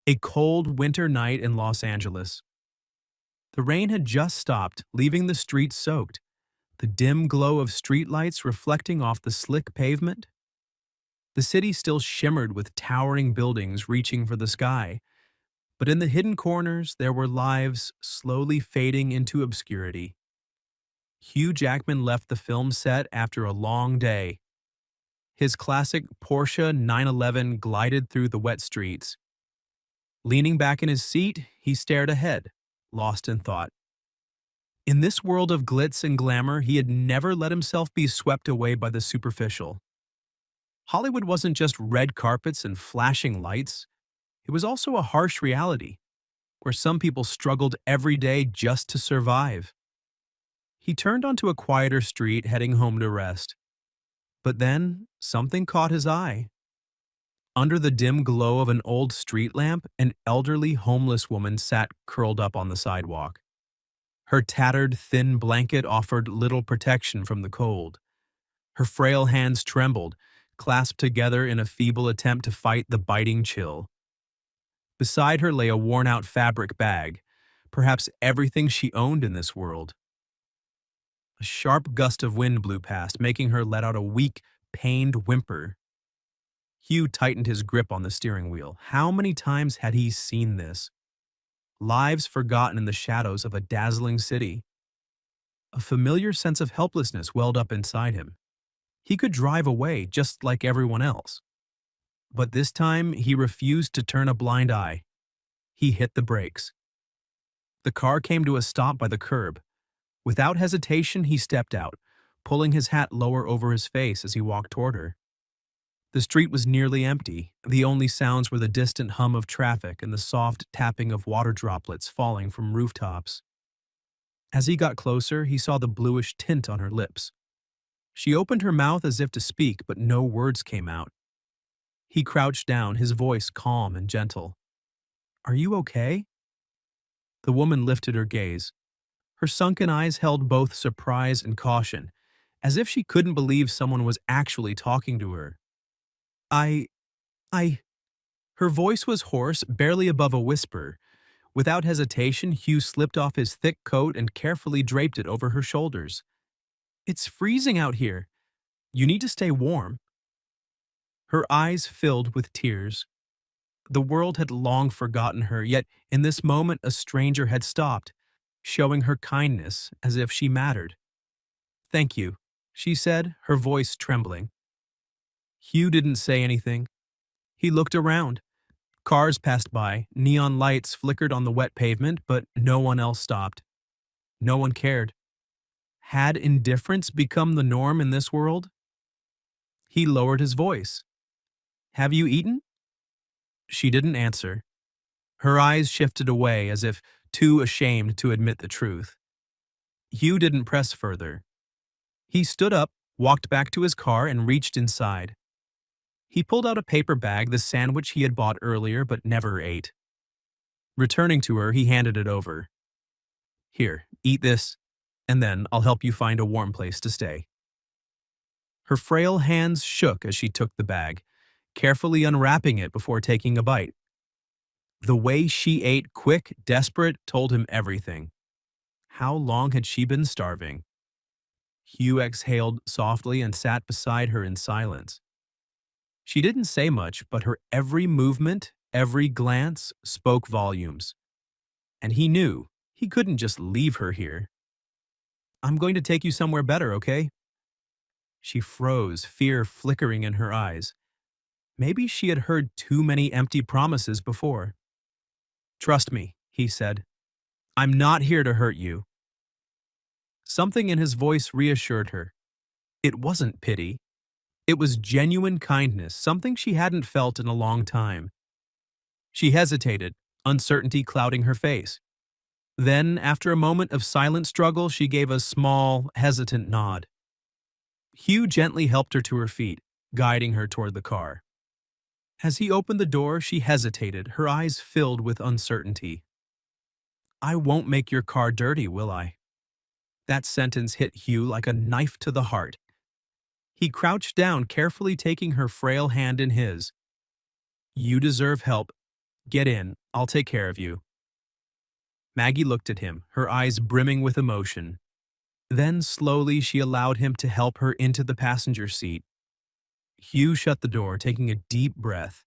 A cold winter night in Los Angeles. The rain had just stopped, leaving the streets soaked, the dim glow of streetlights reflecting off the slick pavement. The city still shimmered with towering buildings reaching for the sky, but in the hidden corners there were lives slowly fading into obscurity. Hugh Jackman left the film set after a long day. His classic Porsche 911 glided through the wet streets. Leaning back in his seat, he stared ahead, lost in thought. In this world of glitz and glamour, he had never let himself be swept away by the superficial. Hollywood wasn't just red carpets and flashing lights. It was also a harsh reality, where some people struggled every day just to survive. He turned onto a quieter street heading home to rest. But then, something caught his eye. Under the dim glow of an old street lamp, an elderly homeless woman sat curled up on the sidewalk. Her tattered, thin blanket offered little protection from the cold. Her frail hands trembled, clasped together in a feeble attempt to fight the biting chill. Beside her lay a worn-out fabric bag, perhaps everything she owned in this world. A sharp gust of wind blew past, making her let out a weak, pained whimper. Hugh tightened his grip on the steering wheel. How many times had he seen this? Lives forgotten in the shadows of a dazzling city. A familiar sense of helplessness welled up inside him. He could drive away just like everyone else. But this time, he refused to turn a blind eye. He hit the brakes. The car came to a stop by the curb. Without hesitation, he stepped out, pulling his hat lower over his face as he walked toward her. The street was nearly empty. The only sounds were the distant hum of traffic and the soft tapping of water droplets falling from rooftops. As he got closer, he saw the bluish tint on her lips. She opened her mouth as if to speak, but no words came out. He crouched down, his voice calm and gentle. "Are you okay?" The woman lifted her gaze. Her sunken eyes held both surprise and caution, as if she couldn't believe someone was actually talking to her. I, I. Her voice was hoarse, barely above a whisper. Without hesitation, Hugh slipped off his thick coat and carefully draped it over her shoulders. "It's freezing out here. You need to stay warm." Her eyes filled with tears. The world had long forgotten her, yet in this moment a stranger had stopped, showing her kindness as if she mattered. "Thank you," she said, her voice trembling. Hugh didn't say anything. He looked around. Cars passed by, neon lights flickered on the wet pavement, but no one else stopped. No one cared. Had indifference become the norm in this world? He lowered his voice. "Have you eaten?" She didn't answer. Her eyes shifted away as if too ashamed to admit the truth. Hugh didn't press further. He stood up, walked back to his car, and reached inside. He pulled out a paper bag, the sandwich he had bought earlier but never ate. Returning to her, he handed it over. "Here, eat this, and then I'll help you find a warm place to stay." Her frail hands shook as she took the bag, carefully unwrapping it before taking a bite. The way she ate, quick, desperate, told him everything. How long had she been starving? Hugh exhaled softly and sat beside her in silence. She didn't say much, but her every movement, every glance spoke volumes. And he knew he couldn't just leave her here. "I'm going to take you somewhere better, okay?" She froze, fear flickering in her eyes. Maybe she had heard too many empty promises before. "Trust me," he said. "I'm not here to hurt you." Something in his voice reassured her. It wasn't pity. It was genuine kindness, something she hadn't felt in a long time. She hesitated, uncertainty clouding her face. Then, after a moment of silent struggle, she gave a small, hesitant nod. Hugh gently helped her to her feet, guiding her toward the car. As he opened the door, she hesitated, her eyes filled with uncertainty. "I won't make your car dirty, will I?" That sentence hit Hugh like a knife to the heart. He crouched down, carefully taking her frail hand in his. "You deserve help, Get in, I'll take care of you. Maggie looked at him, her eyes brimming with emotion. Then slowly she allowed him to help her into the passenger seat. Hugh shut the door, taking a deep breath.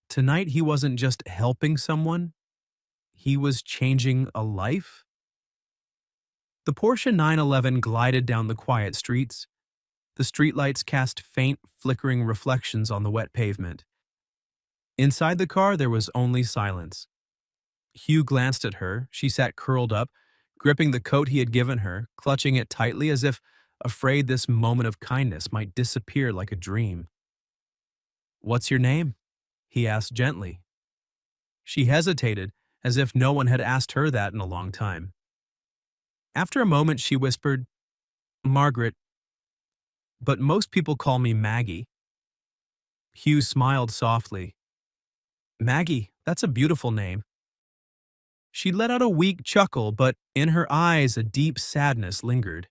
Tonight he wasn't just helping someone, he was changing a life. The Porsche 911 glided down the quiet streets. The streetlights cast faint, flickering reflections on the wet pavement. Inside the car there was only silence. Hugh glanced at her. She sat curled up, gripping the coat he had given her, clutching it tightly as if afraid this moment of kindness might disappear like a dream. "What's your name?" he asked gently. She hesitated, as if no one had asked her that in a long time. After a moment she whispered, "Margaret, but most people call me Maggie." Hugh smiled softly. "Maggie, that's a beautiful name." She let out a weak chuckle, but in her eyes a deep sadness lingered.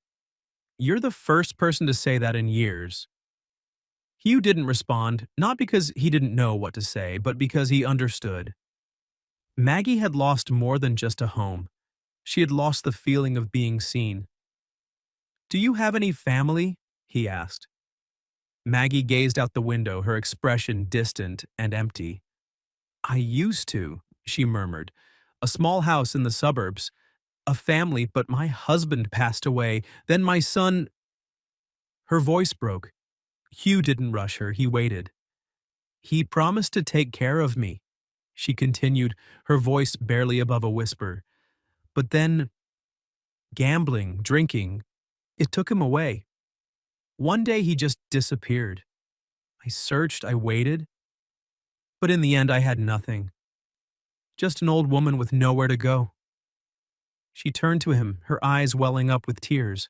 "You're the first person to say that in years." Hugh didn't respond, not because he didn't know what to say, but because he understood. Maggie had lost more than just a home. She had lost the feeling of being seen. "Do you have any family?" he asked. Maggie gazed out the window, her expression distant and empty. "I used to," she murmured. "A small house in the suburbs. A family, but my husband passed away. Then my son—" Her voice broke. Hugh didn't rush her, he waited. "He promised to take care of me," she continued, her voice barely above a whisper. "But then, gambling, drinking, it took him away. One day he just disappeared. I searched, I waited, but in the end I had nothing. Just an old woman with nowhere to go." She turned to him, her eyes welling up with tears.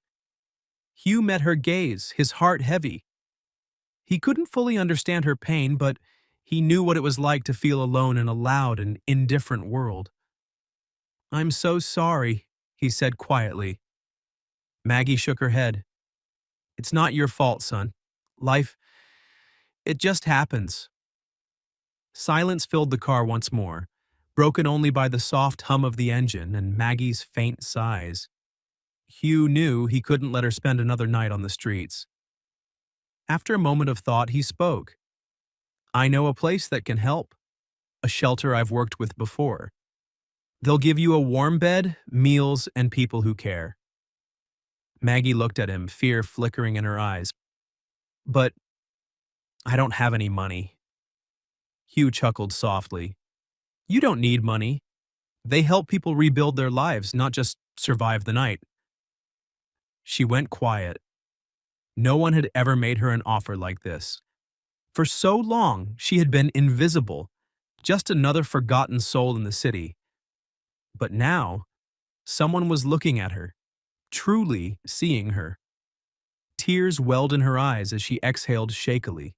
Hugh met her gaze, his heart heavy. He couldn't fully understand her pain, but he knew what it was like to feel alone in a loud and indifferent world. "I'm so sorry," he said quietly. Maggie shook her head. "It's not your fault, son. Life, it just happens." Silence filled the car once more, broken only by the soft hum of the engine and Maggie's faint sighs. Hugh knew he couldn't let her spend another night on the streets. After a moment of thought, he spoke. "I know a place that can help. A shelter I've worked with before. They'll give you a warm bed, meals, and people who care." Maggie looked at him, fear flickering in her eyes. "But I don't have any money." Hugh chuckled softly. "You don't need money. They help people rebuild their lives, not just survive the night." She went quiet. No one had ever made her an offer like this. For so long, she had been invisible, just another forgotten soul in the city. But now, someone was looking at her, truly seeing her. Tears welled in her eyes as she exhaled shakily.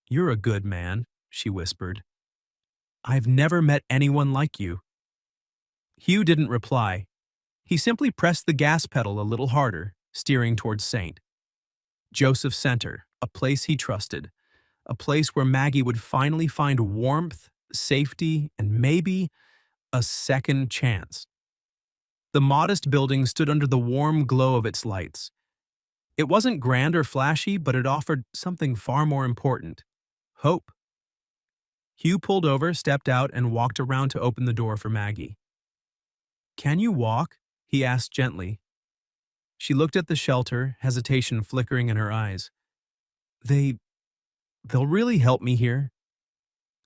"You're a good man," she whispered. "I've never met anyone like you." Hugh didn't reply. He simply pressed the gas pedal a little harder, steering towards St. Joseph Center, a place he trusted, a place where Maggie would finally find warmth, safety, and maybe a second chance. The modest building stood under the warm glow of its lights. It wasn't grand or flashy, but it offered something far more important: hope. Hugh pulled over, stepped out, and walked around to open the door for Maggie. "Can you walk?" he asked gently. She looked at the shelter, hesitation flickering in her eyes. They'll really help me here."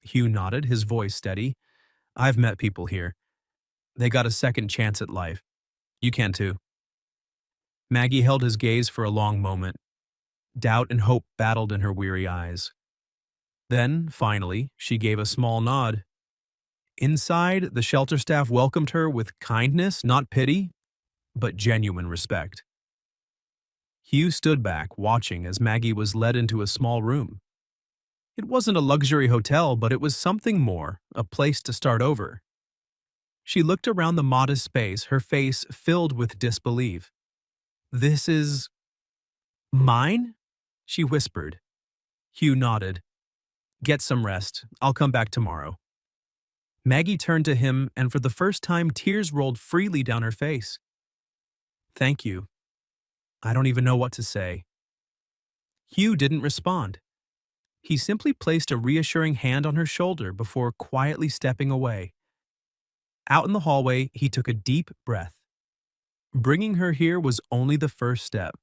Hugh nodded, his voice steady. "I've met people here. They got a second chance at life. You can too." Maggie held his gaze for a long moment. Doubt and hope battled in her weary eyes. Then, finally, she gave a small nod. Inside, the shelter staff welcomed her with kindness, not pity, but genuine respect. Hugh stood back, watching as Maggie was led into a small room. It wasn't a luxury hotel, but it was something more, a place to start over. She looked around the modest space, her face filled with disbelief. "This is mine?" she whispered. Hugh nodded. "Get some rest. I'll come back tomorrow." Maggie turned to him, and for the first time, tears rolled freely down her face. Thank you. I don't even know what to say. Hugh didn't respond. He simply placed a reassuring hand on her shoulder before quietly stepping away. Out in the hallway, he took a deep breath. Bringing her here was only the first step.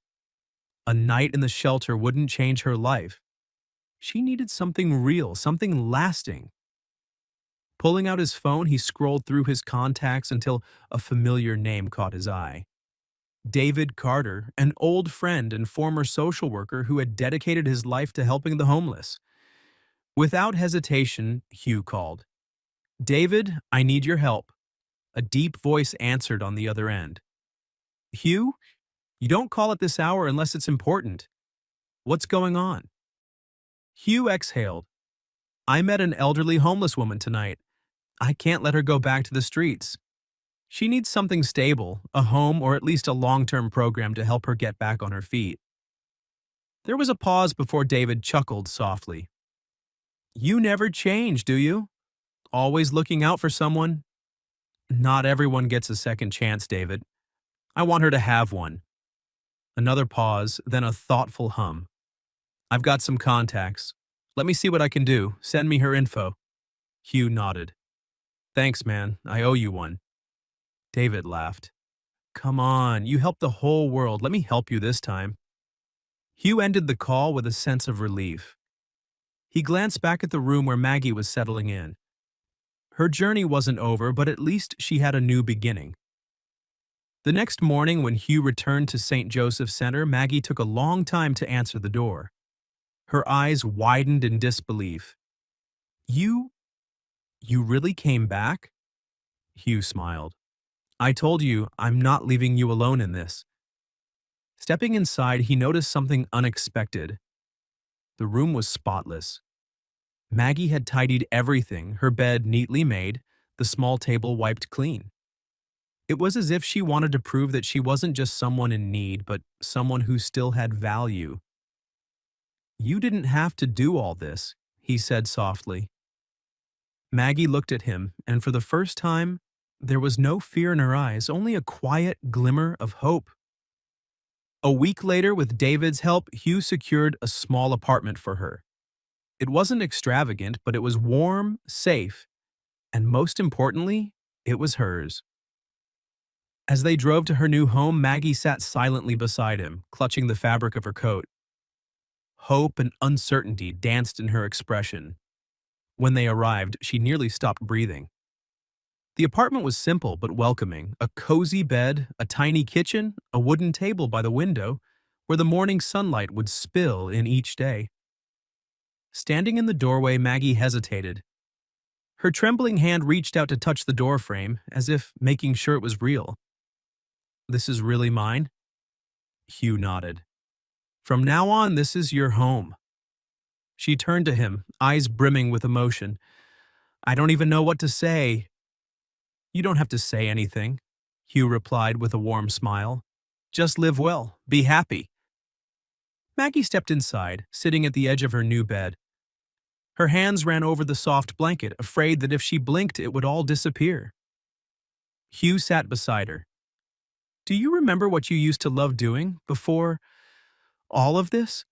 A night in the shelter wouldn't change her life. She needed something real, something lasting. Pulling out his phone, he scrolled through his contacts until a familiar name caught his eye. David Carter, an old friend and former social worker who had dedicated his life to helping the homeless. Without hesitation, Hugh called. David, I need your help. A deep voice answered on the other end. Hugh, you don't call at this hour unless it's important. What's going on? Hugh exhaled. I met an elderly homeless woman tonight. I can't let her go back to the streets. She needs something stable, a home or at least a long-term program to help her get back on her feet. There was a pause before David chuckled softly. You never change, do you? Always looking out for someone? Not everyone gets a second chance, David. I want her to have one. Another pause, then a thoughtful hum. I've got some contacts. Let me see what I can do. Send me her info. Hugh nodded. Thanks, man. I owe you one. David laughed. Come on, you helped the whole world. Let me help you this time. Hugh ended the call with a sense of relief. He glanced back at the room where Maggie was settling in. Her journey wasn't over, but at least she had a new beginning. The next morning, when Hugh returned to St. Joseph's Center, Maggie took a long time to answer the door. Her eyes widened in disbelief. You really came back? Hugh smiled. I told you, I'm not leaving you alone in this. Stepping inside, he noticed something unexpected. The room was spotless. Maggie had tidied everything, her bed neatly made, the small table wiped clean. It was as if she wanted to prove that she wasn't just someone in need, but someone who still had value. You didn't have to do all this, he said softly. Maggie looked at him, and for the first time, there was no fear in her eyes, only a quiet glimmer of hope. A week later, with David's help, Hugh secured a small apartment for her. It wasn't extravagant, but it was warm, safe, and most importantly, it was hers. As they drove to her new home, Maggie sat silently beside him, clutching the fabric of her coat. Hope and uncertainty danced in her expression. When they arrived, she nearly stopped breathing. The apartment was simple but welcoming, a cozy bed, a tiny kitchen, a wooden table by the window, where the morning sunlight would spill in each day. Standing in the doorway, Maggie hesitated. Her trembling hand reached out to touch the doorframe, as if making sure it was real. This is really mine? Hugh nodded. From now on, this is your home. She turned to him, eyes brimming with emotion. I don't even know what to say. You don't have to say anything, Hugh replied with a warm smile. Just live well, be happy. Maggie stepped inside, sitting at the edge of her new bed. Her hands ran over the soft blanket, afraid that if she blinked, it would all disappear. Hugh sat beside her. Do you remember what you used to love doing before all of this?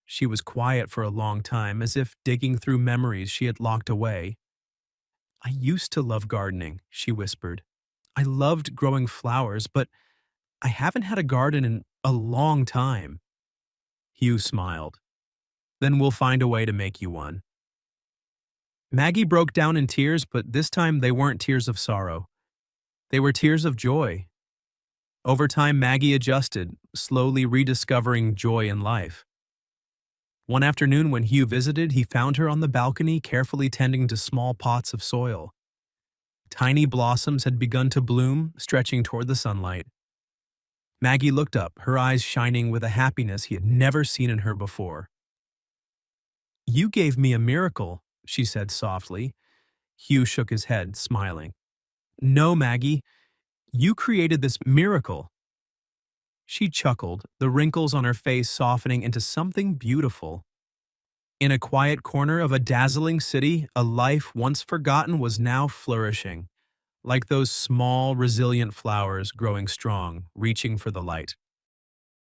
She was quiet for a long time, as if digging through memories she had locked away. I used to love gardening, she whispered. I loved growing flowers, but I haven't had a garden in a long time. Hugh smiled. Then we'll find a way to make you one. Maggie broke down in tears, but this time they weren't tears of sorrow. They were tears of joy. Over time, Maggie adjusted, slowly rediscovering joy in life. One afternoon when Hugh visited, he found her on the balcony carefully tending to small pots of soil. Tiny blossoms had begun to bloom, stretching toward the sunlight. Maggie looked up, her eyes shining with a happiness he had never seen in her before. You gave me a miracle, she said softly. Hugh shook his head, smiling. No, Maggie, you created this miracle. She chuckled, the wrinkles on her face softening into something beautiful. In a quiet corner of a dazzling city, a life once forgotten was now flourishing, like those small, resilient flowers growing strong, reaching for the light.